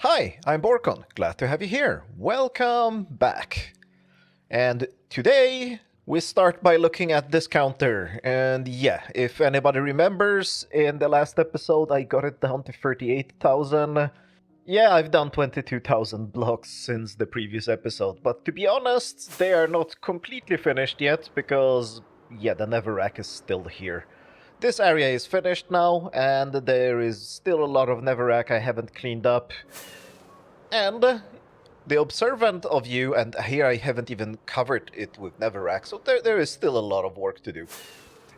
Hi, I'm Borkon. Glad to have you here. Welcome back. And today we start by looking at this counter. And yeah, if anybody remembers, in the last episode I got it down to 38,000. Yeah, I've done 22,000 blocks since the previous episode, but to be honest, they are not completely finished yet because, yeah, the netherrack is still here. This area is finished now, and there is still a lot of netherrack I haven't cleaned up. And the observant of you, and here I haven't even covered it with netherrack, so there is still a lot of work to do.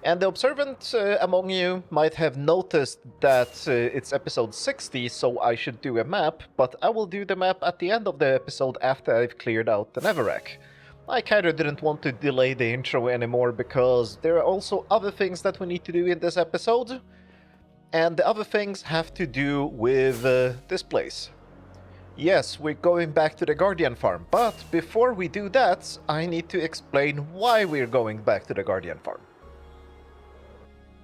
And the observant among you might have noticed that it's episode 60, so I should do a map, but I will do the map at the end of the episode after I've cleared out the netherrack. I kinda didn't want to delay the intro anymore because there are also other things that we need to do in this episode, and the other things have to do with this place. Yes, we're going back to the Guardian Farm, but before we do that, I need to explain why we're going back to the Guardian Farm.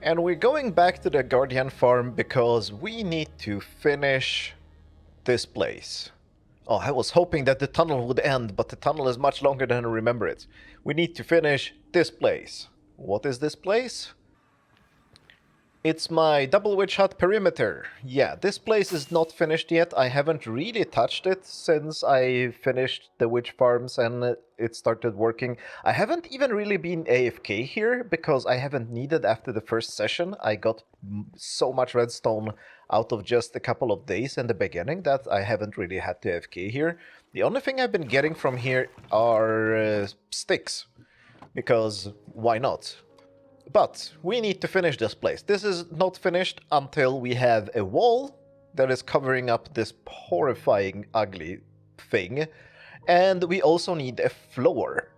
And we're going back to the Guardian Farm because we need to finish this place. Oh, I was hoping that the tunnel would end, but the tunnel is much longer than I remember it. We need to finish this place. What is this place? It's my double witch hut perimeter. Yeah, this place is not finished yet. I haven't really touched it since I finished the witch farms and it started working. I haven't even really been AFK here because I haven't needed after the first session. I got so much redstone out of just a couple of days in the beginning that I haven't really had to AFK here. The only thing I've been getting from here are sticks, because why not? But we need to finish this place. This is not finished until we have a wall that is covering up this horrifying, ugly thing. And we also need a floor.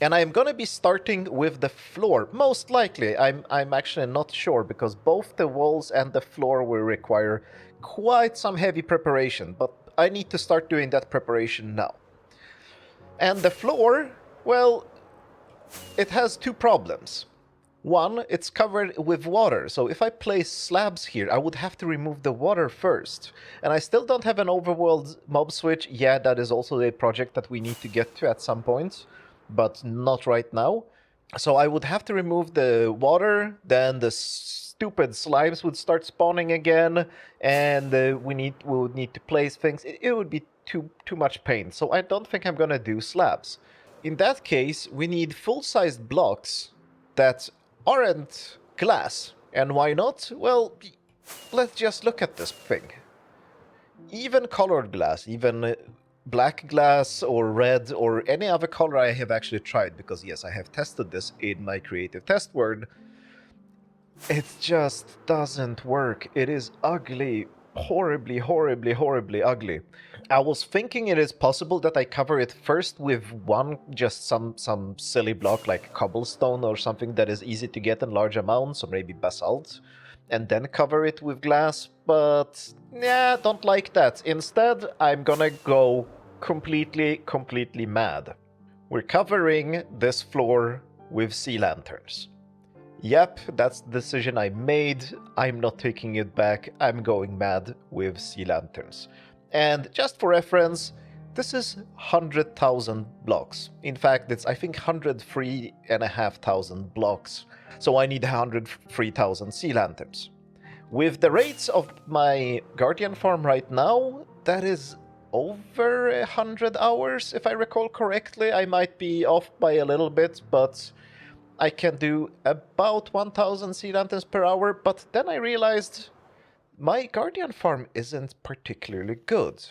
And I'm gonna be starting with the floor. Most likely, I'm actually not sure because both the walls and the floor will require quite some heavy preparation. But I need to start doing that preparation now. And the floor, well, it has two problems. One, it's covered with water, so if I place slabs here, I would have to remove the water first. And I still don't have an overworld mob switch. Yeah, that is also a project that we need to get to at some point, but not right now. So I would have to remove the water, then the stupid slimes would start spawning again, and we would need to place things. It would be too much pain, so I don't think I'm gonna do slabs. In that case, we need full-sized blocks that aren't glass. And why not? Well, let's just look at this thing. Even colored glass, even black glass or red or any other color I have actually tried, because yes, I have tested this in my creative test world. It just doesn't work. It is ugly. Horribly, horribly, horribly ugly. I was thinking it is possible that I cover it first with just some silly block like cobblestone or something that is easy to get in large amounts, or maybe basalt, and then cover it with glass, but yeah, don't like that. Instead, I'm gonna go completely mad. We're covering this floor with sea lanterns. Yep, that's the decision I made. I'm not taking it back. I'm going mad with sea lanterns. And just for reference, this is 100,000 blocks. In fact, it's I think 103,500 blocks. So I need 103,000 sea lanterns. With the rates of my Guardian farm right now, that is over 100 hours, if I recall correctly. I might be off by a little bit, but I can do about 1,000 sea lanterns per hour, but then I realized my Guardian farm isn't particularly good.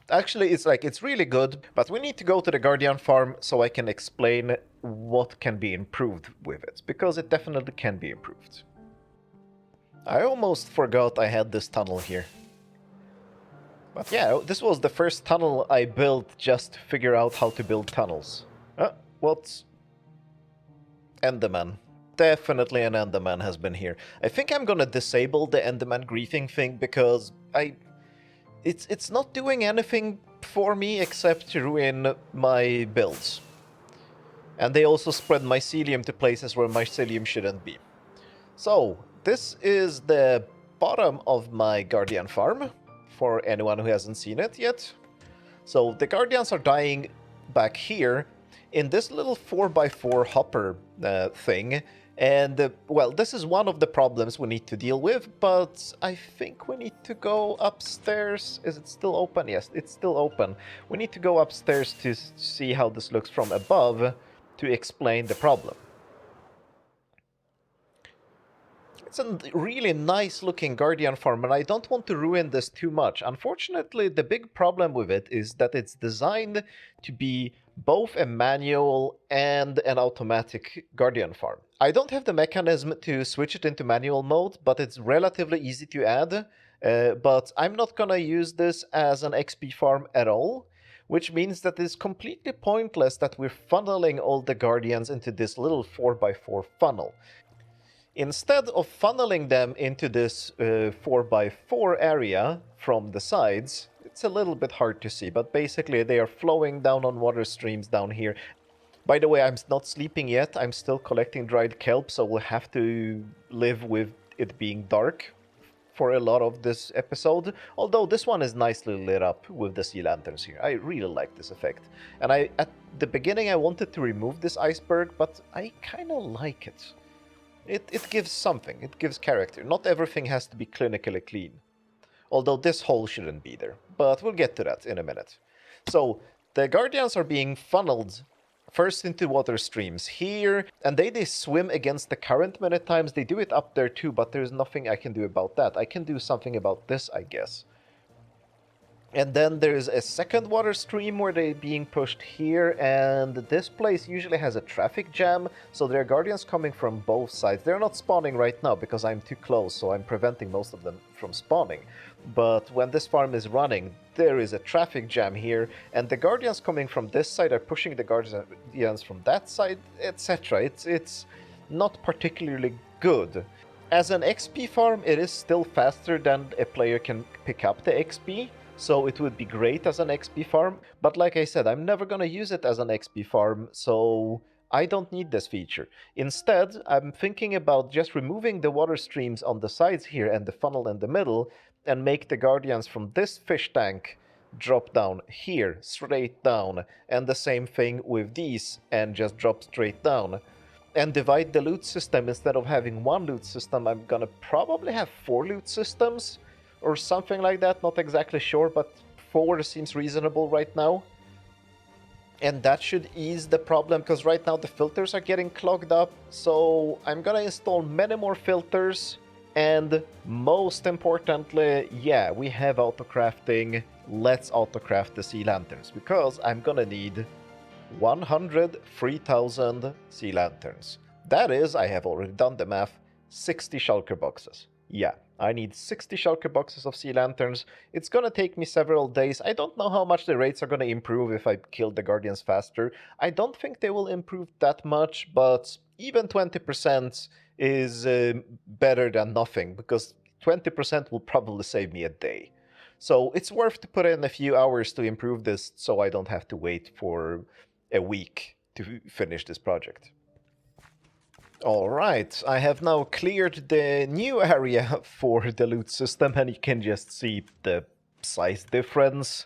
Actually, it's really good, but we need to go to the Guardian farm so I can explain what can be improved with it, because it definitely can be improved. I almost forgot I had this tunnel here. But yeah, this was the first tunnel I built just to figure out how to build tunnels. What's... Enderman. Definitely an Enderman has been here. I think I'm gonna disable the Enderman griefing thing because it's not doing anything for me except to ruin my builds. And they also spread mycelium to places where mycelium shouldn't be. So, this is the bottom of my Guardian farm. for anyone who hasn't seen it yet. So the Guardians are dying back here in this little 4x4 hopper thing. And, well, this is one of the problems we need to deal with, but I think we need to go upstairs. Is it still open? Yes, it's still open. We need to go upstairs to see how this looks from above to explain the problem. It's a really nice looking Guardian farm, and I don't want to ruin this too much. Unfortunately, the big problem with it is that it's designed to be both a manual and an automatic Guardian farm. I don't have the mechanism to switch it into manual mode, but it's relatively easy to add. But I'm not gonna use this as an XP farm at all, which means that it's completely pointless that we're funneling all the Guardians into this little 4x4 funnel. Instead of funneling them into this 4x4 area from the sides, it's a little bit hard to see, but basically they are flowing down on water streams down here. By the way, I'm not sleeping yet, I'm still collecting dried kelp, so we'll have to live with it being dark for a lot of this episode. Although this one is nicely lit up with the sea lanterns here. I really like this effect. And at the beginning I wanted to remove this iceberg, but I kind of like it. It gives something, it gives character. Not everything has to be clinically clean. Although this hole shouldn't be there, but we'll get to that in a minute. So, the Guardians are being funneled first into water streams here, and they swim against the current many times. They do it up there too, but there's nothing I can do about that. I can do something about this, I guess. And then there's a second water stream where they're being pushed here, and this place usually has a traffic jam, so there are Guardians coming from both sides. They're not spawning right now because I'm too close, so I'm preventing most of them from spawning. But when this farm is running, there is a traffic jam here, and the Guardians coming from this side are pushing the Guardians from that side, etc. It's not particularly good. As an XP farm, it is still faster than a player can pick up the XP, so it would be great as an XP farm, but like I said, I'm never gonna use it as an XP farm, so I don't need this feature. Instead, I'm thinking about just removing the water streams on the sides here and the funnel in the middle, and make the Guardians from this fish tank drop down here, straight down, and the same thing with these, and just drop straight down. And divide the loot system. Instead of having one loot system, I'm gonna probably have 4 loot systems, or something like that, not exactly sure, but 4 seems reasonable right now. And that should ease the problem, because right now the filters are getting clogged up, so I'm gonna install many more filters, and most importantly, yeah, we have autocrafting. Let's autocraft the sea lanterns, because I'm gonna need 103,000 sea lanterns. That is, I have already done the math, 60 shulker boxes. Yeah, I need 60 shulker boxes of sea lanterns. It's gonna take me several days. I don't know how much the rates are gonna improve if I kill the Guardians faster. I don't think they will improve that much, but even 20% is better than nothing, because 20% will probably save me a day. So it's worth to put in a few hours to improve this, so I don't have to wait for a week to finish this project. Alright, I have now cleared the new area for the loot system, and you can just see the size difference.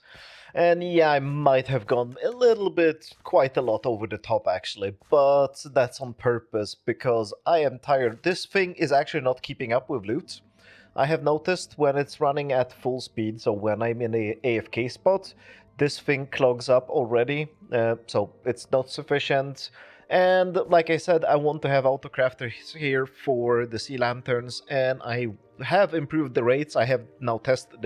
And yeah, I might have gone a little bit, quite a lot over the top actually, but that's on purpose, because I am tired. This thing is actually not keeping up with loot. I have noticed when it's running at full speed, so when I'm in a AFK spot, this thing clogs up already, so it's not sufficient. And like I said, I want to have autocrafters here for the sea lanterns, and I have improved the rates. I have now tested,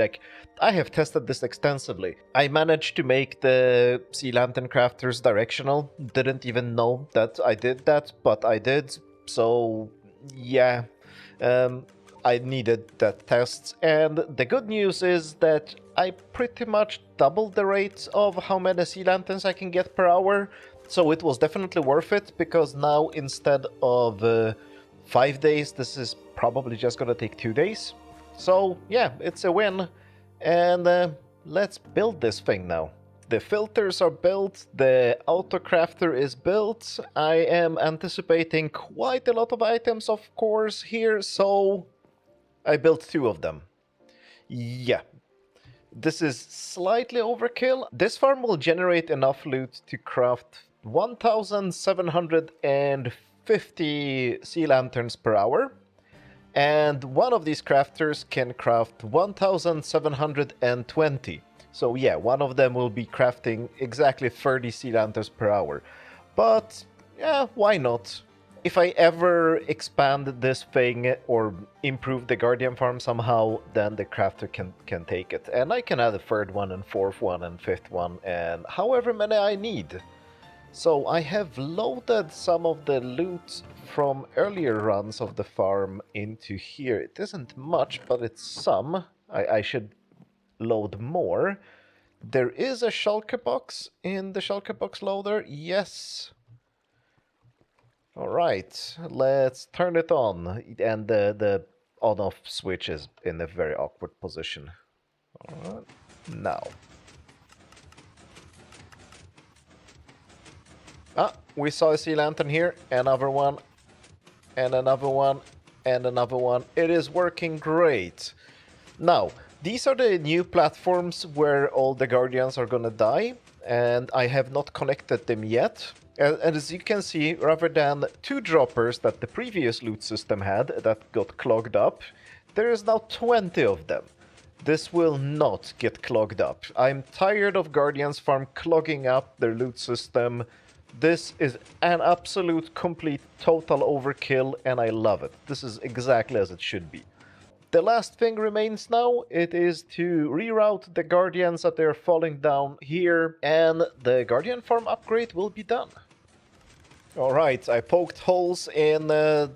I have tested this extensively. I managed to make the sea lantern crafters directional. Didn't even know that I did that, but I did. So yeah, I needed that test. And the good news is that I pretty much doubled the rate of how many sea lanterns I can get per hour. So it was definitely worth it, because now instead of 5 days, this is probably just gonna take 2 days. So yeah, it's a win. And let's build this thing now. The filters are built, the autocrafter is built. I am anticipating quite a lot of items, of course, here, so I built 2 of them. Yeah. This is slightly overkill. This farm will generate enough loot to craft 1,750 sea lanterns per hour. And one of these crafters can craft 1,720. So yeah, one of them will be crafting exactly 30 sea lanterns per hour. But yeah, why not? If I ever expand this thing or improve the Guardian farm somehow, then the crafter can take it. And I can add a third one and fourth one and fifth one and however many I need. So I have loaded some of the loot from earlier runs of the farm into here. It isn't much, but it's some. I should load more. There is a shulker box in the shulker box loader. Yes. All right, let's turn it on. And the on-off switch is in a very awkward position. All right, now. Ah, we saw a sea lantern here, another one, and another one, and another one. It is working great. Now, these are the new platforms where all the guardians are gonna die, and I have not connected them yet. And as you can see, rather than 2 droppers that the previous loot system had that got clogged up, there is now 20 of them. This will not get clogged up. I'm tired of Guardians Farm clogging up their loot system. This is an absolute, complete, total overkill, and I love it. This is exactly as it should be. The last thing remains now, it is to reroute the Guardians that they're falling down here, and the Guardian Farm upgrade will be done. Alright, I poked holes in the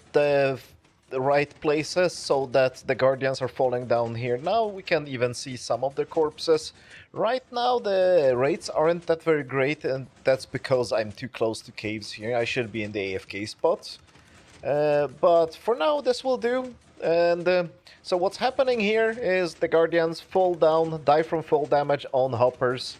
right places so that the Guardians are falling down here. Now we can even see some of the corpses. Right now the rates aren't that very great, and that's because I'm too close to caves here. I should be in the AFK spot. But for now this will do. And so what's happening here is the Guardians fall down, die from fall damage on hoppers.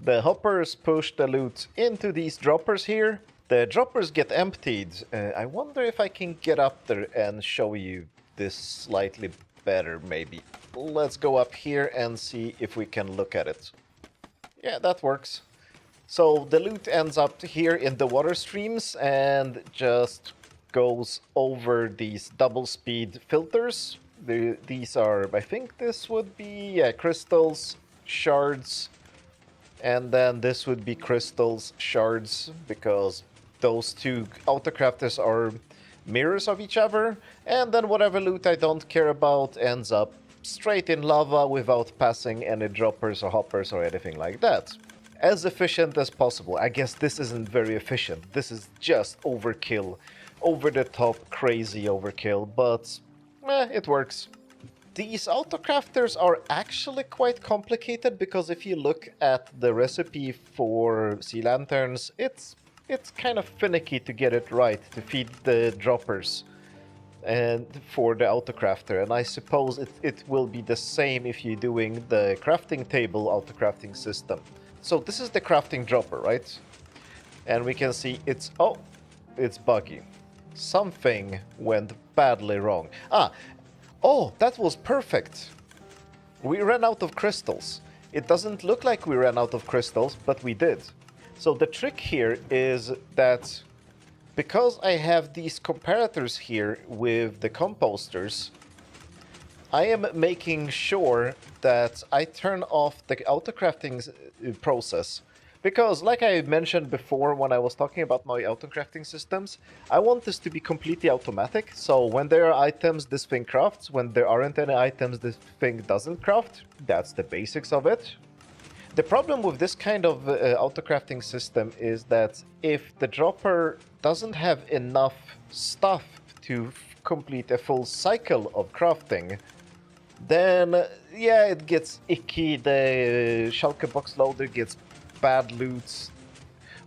The hoppers push the loot into these droppers here. The droppers get emptied. I wonder if I can get up there and show you this slightly better, maybe. Let's go up here and see if we can look at it. Yeah, that works. So the loot ends up here in the water streams and just goes over these double speed filters. These are, I think this would be, yeah, crystals, shards, and then this would be crystals, shards, because those 2 autocrafters are mirrors of each other, and then whatever loot I don't care about ends up straight in lava without passing any droppers or hoppers or anything like that. As efficient as possible. I guess this isn't very efficient. This is just overkill. Over the top, crazy overkill, but it works. These autocrafters are actually quite complicated because if you look at the recipe for sea lanterns, it's kind of finicky to get it right, to feed the droppers and for the autocrafter, and I suppose it will be the same if you're doing the crafting table autocrafting system. So this is the crafting dropper, right? And we can see it's buggy. Something went badly wrong. Oh, that was perfect. We ran out of crystals. It doesn't look like we ran out of crystals, but we did. So the trick here is that because I have these comparators here with the composters, I am making sure that I turn off the autocrafting process. Because, like I mentioned before when I was talking about my autocrafting systems, I want this to be completely automatic. So when there are items, this thing crafts. When there aren't any items, this thing doesn't craft. That's the basics of it. The problem with this kind of autocrafting system is that if the dropper doesn't have enough stuff to complete a full cycle of crafting, then yeah, it gets icky. The shulker box loader gets bad loot,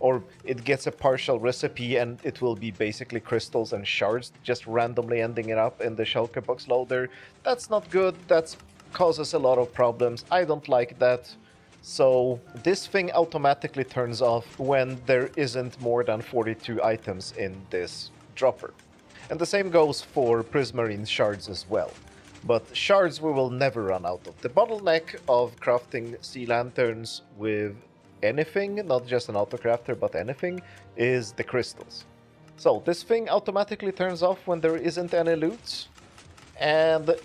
or it gets a partial recipe and it will be basically crystals and shards just randomly ending it up in the shulker box loader. That's not good. That causes a lot of problems. I don't like that. So this thing automatically turns off when there isn't more than 42 items in this dropper. And the same goes for prismarine shards as well. But shards we will never run out of. The bottleneck of crafting sea lanterns with anything, not just an autocrafter, but anything, is the crystals. So this thing automatically turns off when there isn't any loot. And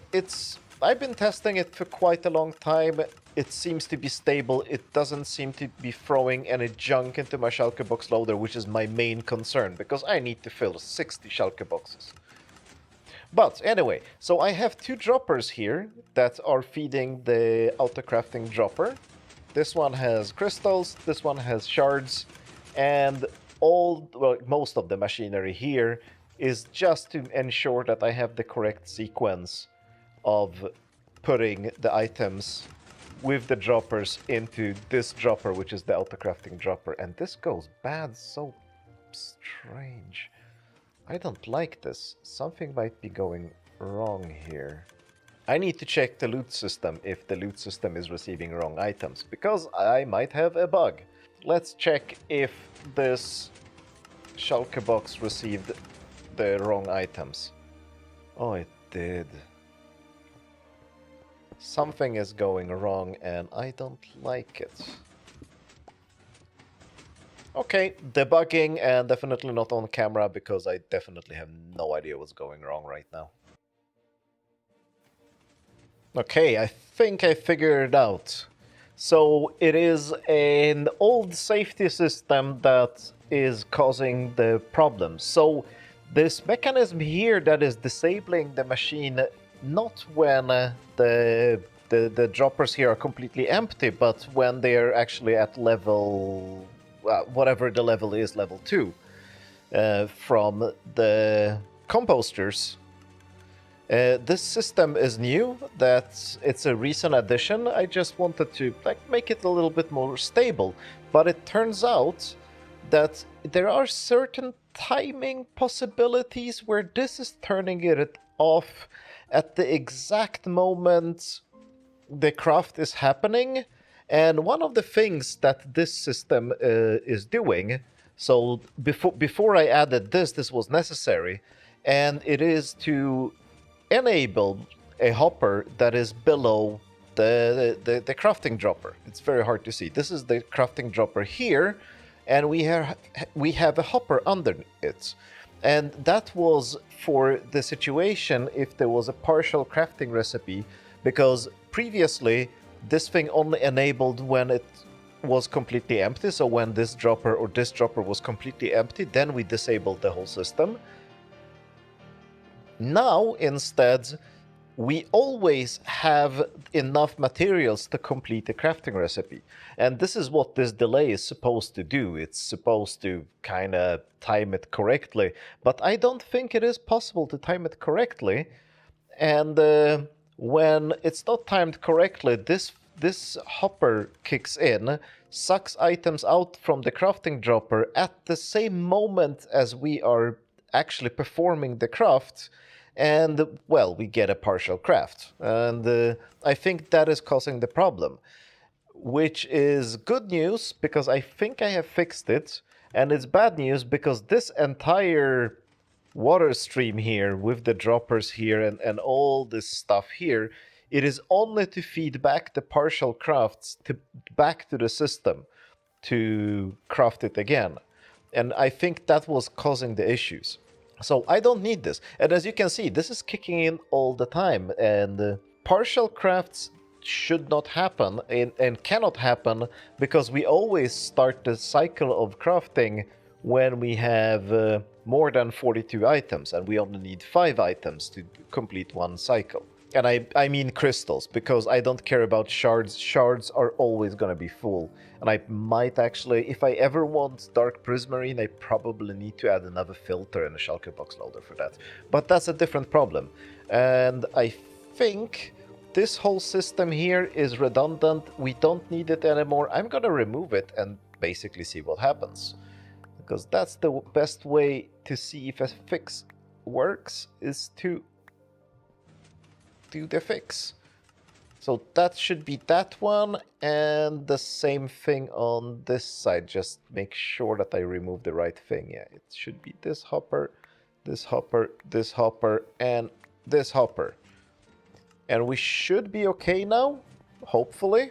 I've been testing it for quite a long time. It seems to be stable. It doesn't seem to be throwing any junk into my shulker box loader, which is my main concern, because I need to fill 60 shulker boxes. But anyway, so I have two droppers here that are feeding the autocrafting dropper. This one has crystals, this one has shards, and most of the machinery here is just to ensure that I have the correct sequence of putting the items with the droppers into this dropper, which is the autocrafting dropper. And this goes bad so strange. I don't like this. Something might be going wrong here. I need to check the loot system if the loot system is receiving wrong items, because I might have a bug. Let's check if this shulker box received the wrong items. Oh, it did. Something is going wrong and I don't like it. Okay, debugging, and definitely not on camera because I definitely have no idea what's going wrong right now. Okay, I think I figured it out. So it is an old safety system that is causing the problem. So this mechanism here that is disabling the machine not when the droppers here are completely empty, but when they're actually at level, whatever the level is, level 2, from the composters. This system is new, that it's a recent addition. I just wanted to make it a little bit more stable, but it turns out that there are certain timing possibilities where this is turning it off at the exact moment the craft is happening. And one of the things that this system is doing, so before I added this was necessary, and it is to enable a hopper that is below the crafting dropper. It's very hard to see. This is the crafting dropper here, and we have a hopper under it. And that was for the situation if there was a partial crafting recipe, because previously this thing only enabled when it was completely empty. So when this dropper or this dropper was completely empty, then we disabled the whole system. Now, instead, we always have enough materials to complete a crafting recipe. And this is what this delay is supposed to do. It's supposed to kind of time it correctly. But I don't think it is possible to time it correctly. And when it's not timed correctly, this hopper kicks in, sucks items out from the crafting dropper at the same moment as we are actually performing the craft. And, well, we get a partial craft. And I think that is causing the problem, which is good news because I think I have fixed it. And it's bad news because this entire water stream here with the droppers here and all this stuff here, it is only to feed back the partial crafts back to the system to craft it again. And I think that was causing the issues. So I don't need this. And as you can see, this is kicking in all the time. And partial crafts should not happen and cannot happen because we always start the cycle of crafting when we have more than 42 items. And we only need 5 items to complete one cycle. And I mean crystals, because I don't care about shards. Shards are always going to be full. And I might actually, if I ever want dark prismarine, I probably need to add another filter and a shulker box loader for that. But that's a different problem. And I think this whole system here is redundant. We don't need it anymore. I'm going to remove it and basically see what happens. Because that's the best way to see if a fix works, is to do the fix. So that should be that one, and the same thing on this side. Just make sure that I remove the right thing. Yeah, it should be this hopper, this hopper, this hopper, and this hopper. And we should be okay now, hopefully.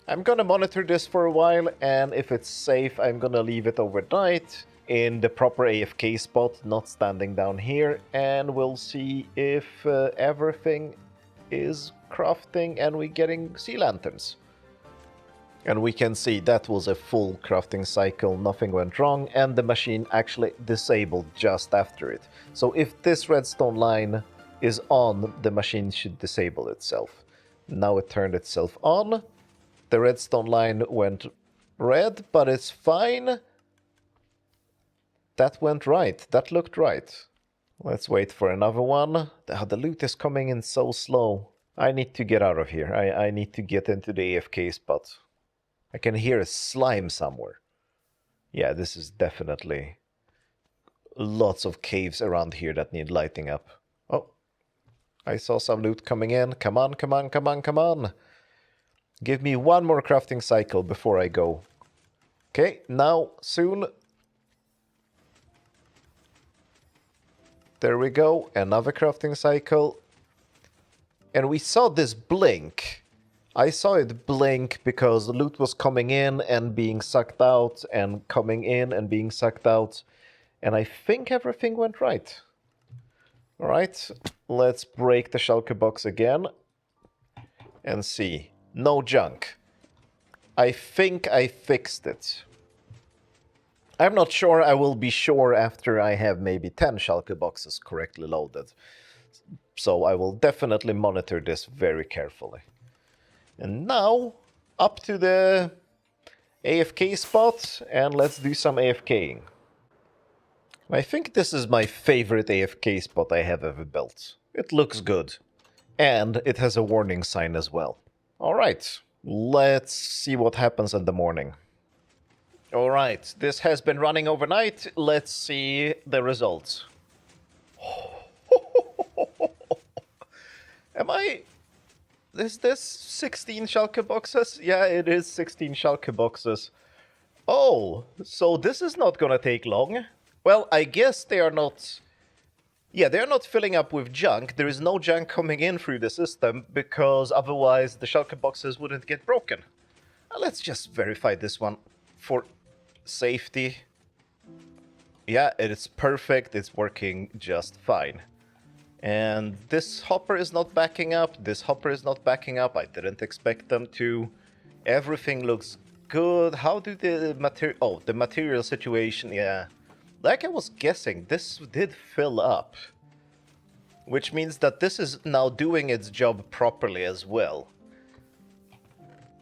I'm gonna monitor this for a while, and if it's safe, I'm gonna leave it overnight in the proper AFK spot, not standing down here, and we'll see if everything is crafting and we're getting sea lanterns. And we can see that was a full crafting cycle, nothing went wrong, and the machine actually disabled just after it. So if this redstone line is on, the machine should disable itself. Now it turned itself on. The redstone line went red, but it's fine. That went right. That looked right. Let's wait for another one. The loot is coming in so slow. I need to get out of here. I need to get into the AFK spot. I can hear a slime somewhere. Yeah, this is definitely lots of caves around here that need lighting up. Oh, I saw some loot coming in. Come on, come on, come on, come on. Give me one more crafting cycle before I go. Okay, now, soon. There we go, another crafting cycle. And we saw this blink. I saw it blink because the loot was coming in and being sucked out and coming in and being sucked out. And I think everything went right. Alright, let's break the shulker box again and see. No junk. I think I fixed it. I'm not sure. I will be sure after I have maybe 10 shulker boxes correctly loaded. So I will definitely monitor this very carefully. And now, up to the AFK spot, and let's do some AFKing. I think this is my favorite AFK spot I have ever built. It looks good. And it has a warning sign as well. Alright, let's see what happens in the morning. Alright, this has been running overnight. Let's see the results. Is this 16 shulker boxes? Yeah, it is 16 shulker boxes. Oh, so this is not gonna take long. Well, I guess they are not... Yeah, they're not filling up with junk. There is no junk coming in through the system, because otherwise the shulker boxes wouldn't get broken. Let's just verify this one for safety. Yeah, it's perfect. It's working just fine. And this hopper is not backing up. This hopper is not backing up. I didn't expect them to. Everything looks good. How do the material... Oh, the material situation, yeah. Like I was guessing, this did fill up. Which means that this is now doing its job properly as well.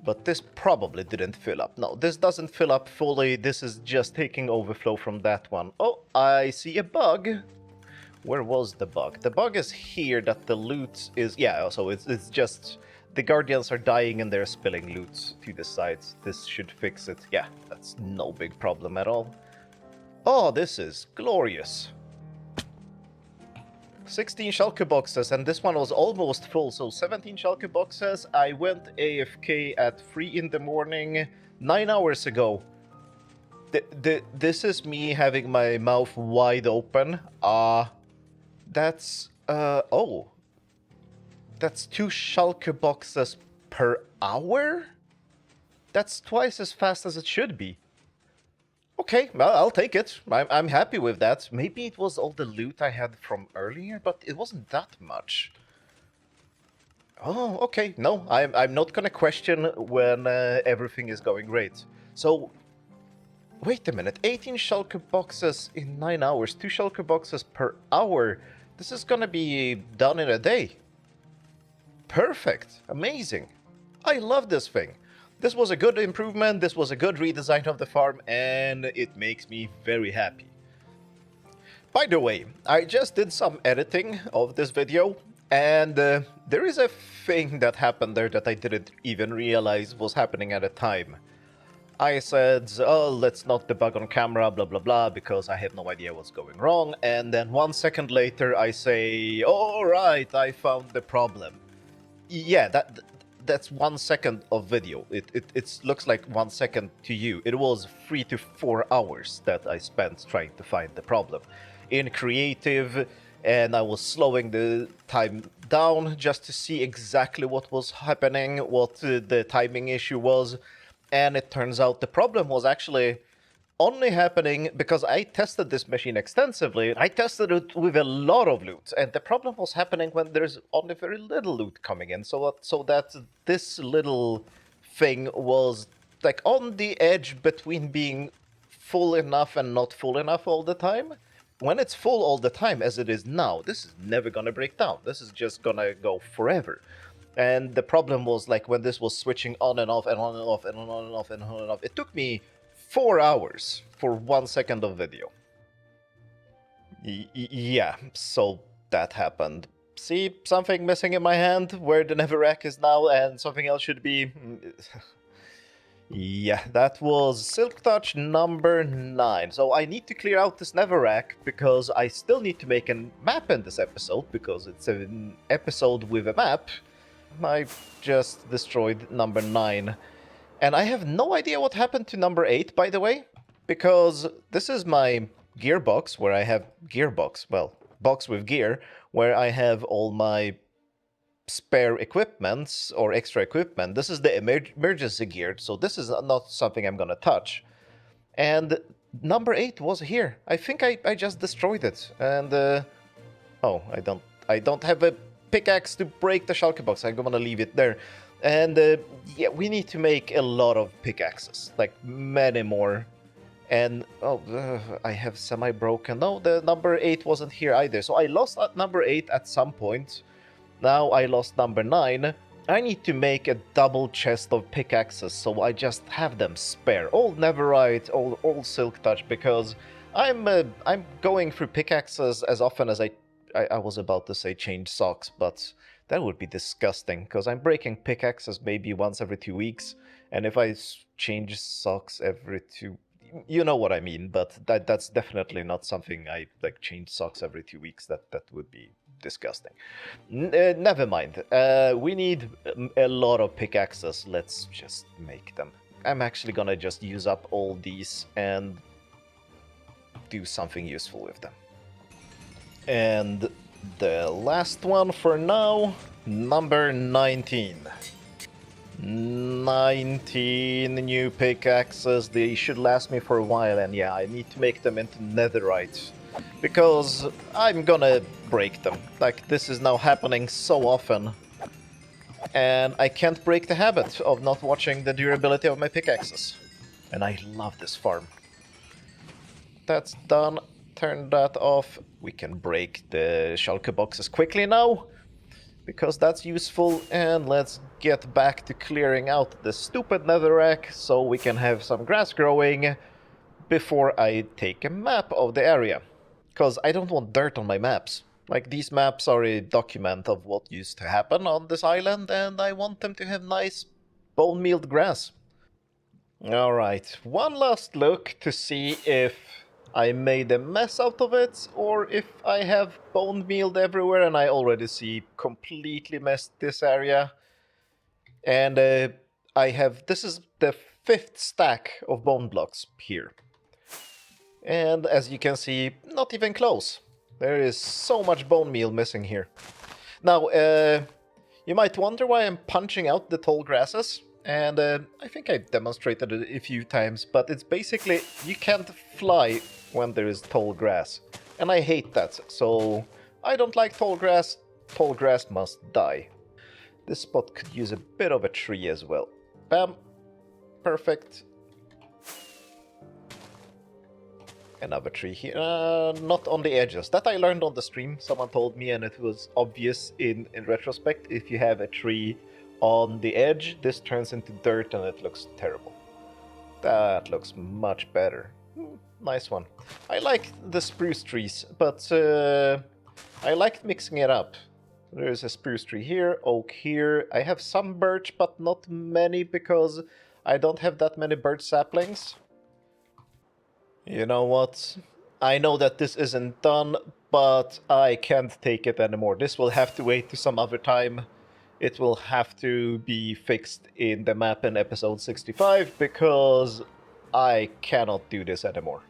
But this probably didn't fill up. No, this doesn't fill up fully. This is just taking overflow from that one. Oh, I see a bug. Where was the bug? The bug is here that the loot is... Yeah, so it's just... The guardians are dying and they're spilling loot to the sides. This should fix it. Yeah, that's no big problem at all. Oh, this is glorious. 16 shulker boxes, and this one was almost full, so 17 shulker boxes. I went AFK at 3 in the morning, 9 hours ago. This is me having my mouth wide open. That's, oh. That's 2 shulker boxes per hour? That's twice as fast as it should be. Okay, well, I'll take it. I'm happy with that. Maybe it was all the loot I had from earlier, but it wasn't that much. Oh, okay. No, I'm not gonna question when everything is going great. So, wait a minute. 18 shulker boxes in 9 hours. 2 shulker boxes per hour. This is gonna be done in a day. Perfect. Amazing. I love this thing. This was a good improvement, this was a good redesign of the farm, and it makes me very happy. By the way, I just did some editing of this video, and there is a thing that happened there that I didn't even realize was happening at the time. I said, oh, let's not debug on camera, blah blah blah, because I have no idea what's going wrong, and then 1 second later I say, alright, I found the problem. Yeah, that's 1 second of video. It looks like 1 second to you. It was 3 to 4 hours that I spent trying to find the problem. In creative, and I was slowing the time down just to see exactly what was happening, what the timing issue was, and it turns out the problem was actually only happening because I tested this machine extensively. I tested it with a lot of loot, and the problem was happening when there's only very little loot coming in, so that this little thing was like on the edge between being full enough and not full enough all the time. When it's full all the time, as it is now, this is never gonna break down. This is just gonna go forever. And the problem was like when this was switching on and off and on and off and on and off and on and off. It took me 4 hours for 1 second of video. Yeah, so that happened. See something missing in my hand where the netherrack is now, and something else should be. Yeah, that was Silk Touch number 9. So I need to clear out this netherrack because I still need to make a map in this episode because it's an episode with a map. I just destroyed number 9. And I have no idea what happened to number 8, by the way, because this is my gearbox where I have box with gear, where I have all my spare equipments or extra equipment. This is the emergency gear, so this is not something I'm gonna touch. And number 8 was here. I think I just destroyed it. And oh, I don't have a pickaxe to break the shulker box. I'm gonna leave it there. And yeah, we need to make a lot of pickaxes, like many more. And I have semi-broken. No, the number 8 wasn't here either. So I lost number 8 at some point. Now I lost number 9. I need to make a double chest of pickaxes, so I just have them spare. All netherite, all silk touch, because I'm going through pickaxes as often as I was about to say change socks, but that would be disgusting, because I'm breaking pickaxes maybe once every 2 weeks, and if I change socks every 2... You know what I mean, but that's definitely not something I like change socks every 2 weeks. That would be disgusting. Never mind. We need a lot of pickaxes. Let's just make them. I'm actually gonna just use up all these and do something useful with them. And the last one for now, number 19. 19 new pickaxes. They should last me for a while, and yeah, I need to make them into netherite because I'm gonna break them. Like, this is now happening so often, and I can't break the habit of not watching the durability of my pickaxes. And I love this farm. That's done. Turn that off. We can break the shulker boxes quickly now, because that's useful, and let's get back to clearing out the stupid netherrack so we can have some grass growing before I take a map of the area. Because I don't want dirt on my maps. Like, these maps are a document of what used to happen on this island, and I want them to have nice bone-mealed grass. Alright, one last look to see if I made a mess out of it, or if I have bone mealed everywhere, and I already see completely messed this area. And this is the 5th stack of bone blocks here. And as you can see, not even close. There is so much bone meal missing here. Now, you might wonder why I'm punching out the tall grasses. And I think I demonstrated it a few times, but it's basically you can't fly when there is tall grass. And I hate that, so I don't like tall grass. Tall grass must die. This spot could use a bit of a tree as well. Bam. Perfect. Another tree here. Not on the edges. That I learned on the stream. Someone told me, and it was obvious in retrospect. If you have a tree on the edge, this turns into dirt and it looks terrible. That looks much better. Nice one. I like the spruce trees, but I like mixing it up. There's a spruce tree here, oak here. I have some birch, but not many because I don't have that many birch saplings. You know what? I know that this isn't done, but I can't take it anymore. This will have to wait to some other time. It will have to be fixed in the map in episode 65 because I cannot do this anymore.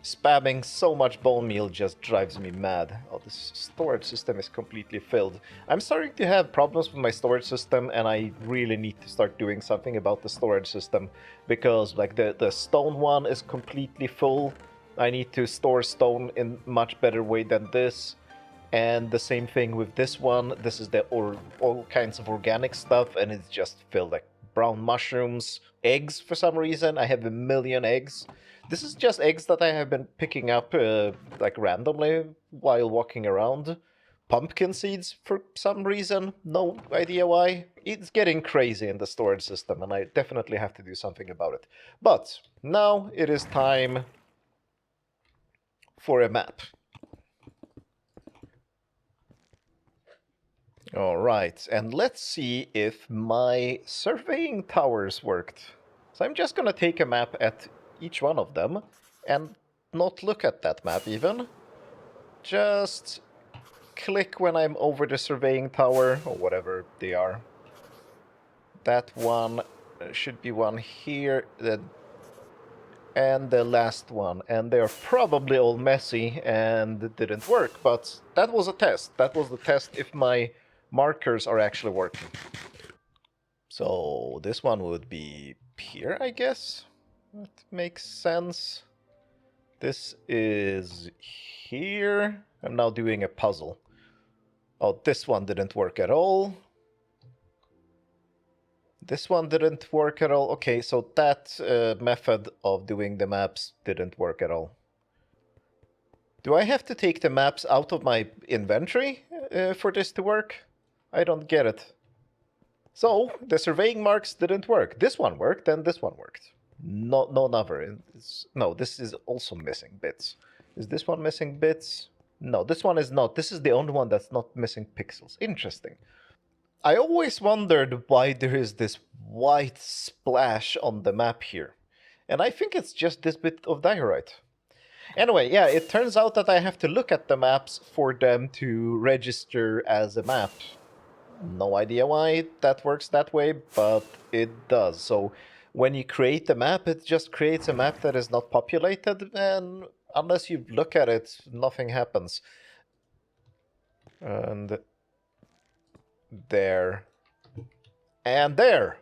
Spamming so much bone meal just drives me mad. Oh, this storage system is completely filled. I'm starting to have problems with my storage system, and I really need to start doing something about the storage system, because like the stone one is completely full. I need to store stone in much better way than this. And the same thing with this one. This is all kinds of organic stuff, and it's just filled like brown mushrooms, eggs for some reason. I have a million eggs. This is just eggs that I have been picking up like randomly while walking around. Pumpkin seeds for some reason, no idea why. It's getting crazy in the storage system, and I definitely have to do something about it. But now it is time for a map. All right, and let's see if my surveying towers worked. So I'm just gonna take a map at each one of them and not look at that map even. Just click when I'm over the surveying tower, or whatever they are. That one should be one here, and the last one. And they're probably all messy and didn't work, but that was a test. That was the test if my markers are actually working. So this one would be here, I guess. That makes sense. This is here. I'm now doing a puzzle. Oh, this one didn't work at all. This one didn't work at all. Okay, so that method of doing the maps didn't work at all. Do I have to take the maps out of my inventory for this to work? I don't get it. So, the surveying marks didn't work. This one worked, and this one worked. No, never. No, this is also missing bits. Is this one missing bits? No, this one is not. This is the only one that's not missing pixels. Interesting. I always wondered why there is this white splash on the map here. And I think it's just this bit of diorite. Anyway, yeah, it turns out that I have to look at the maps for them to register as a map. No idea why that works that way, but it does. So when you create the map, it just creates a map that is not populated, and unless you look at it, nothing happens. And there. And there.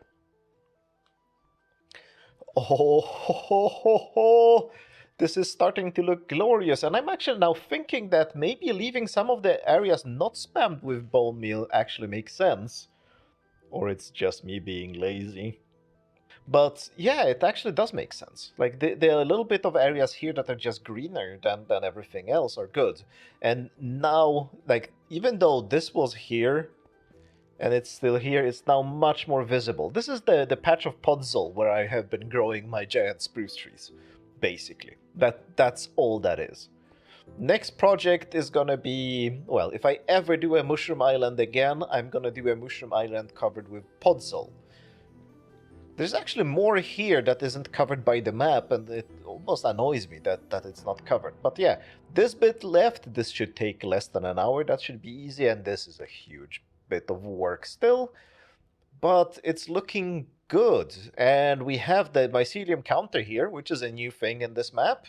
Oh, this is starting to look glorious, and I'm actually now thinking that maybe leaving some of the areas not spammed with bone meal actually makes sense. Or it's just me being lazy. But yeah, it actually does make sense. Like, there are a little bit of areas here that are just greener than everything else are good. And now, like, even though this was here, and it's still here, it's now much more visible. This is the patch of podzol where I have been growing my giant spruce trees, basically. That's all that is. Next project is gonna be, well, if I ever do a mushroom island again, I'm gonna do a mushroom island covered with podzol. There's actually more here that isn't covered by the map, and it almost annoys me that it's not covered. But yeah, this bit left, this should take less than an hour, that should be easy, and this is a huge bit of work still. But it's looking good, and we have the mycelium counter here, which is a new thing in this map.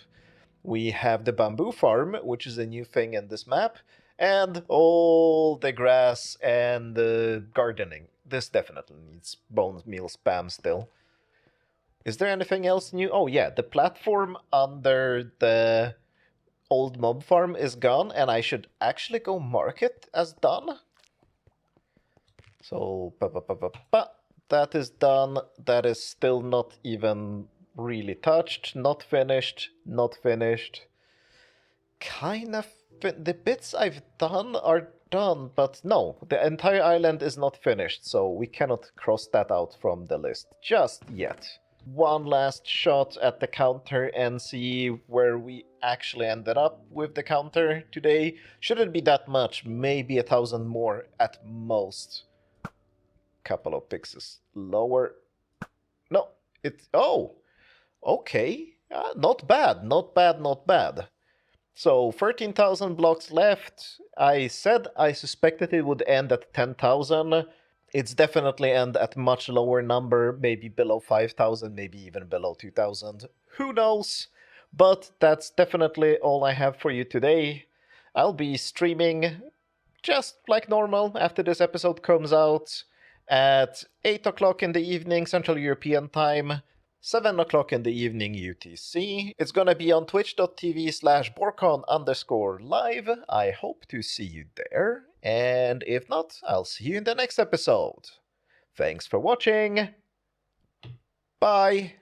We have the bamboo farm, which is a new thing in this map, and all the grass and the gardening. This definitely needs bone meal spam still. Is there anything else new? Oh yeah, the platform under the old mob farm is gone, and I should actually go mark it as done. So, that is done. That is still not even really touched. Not finished. Not finished. Kind of. The bits I've done are done, but no, the entire island is not finished, so we cannot cross that out from the list just yet. One last shot at the counter and see where we actually ended up with the counter today. Shouldn't be that much, maybe 1,000 more at most. Couple of pixels lower. No, it's, oh, okay, not bad, not bad, not bad. So 13,000 blocks left. I said I suspected it would end at 10,000. It's definitely end at much lower number, maybe below 5,000, maybe even below 2,000. Who knows? But that's definitely all I have for you today. I'll be streaming just like normal after this episode comes out at 8 o'clock in the evening Central European Time, 7 o'clock in the evening UTC. It's gonna be on twitch.tv/Borkon_live. I hope to see you there, and if not, I'll see you in the next episode. Thanks for watching. Bye.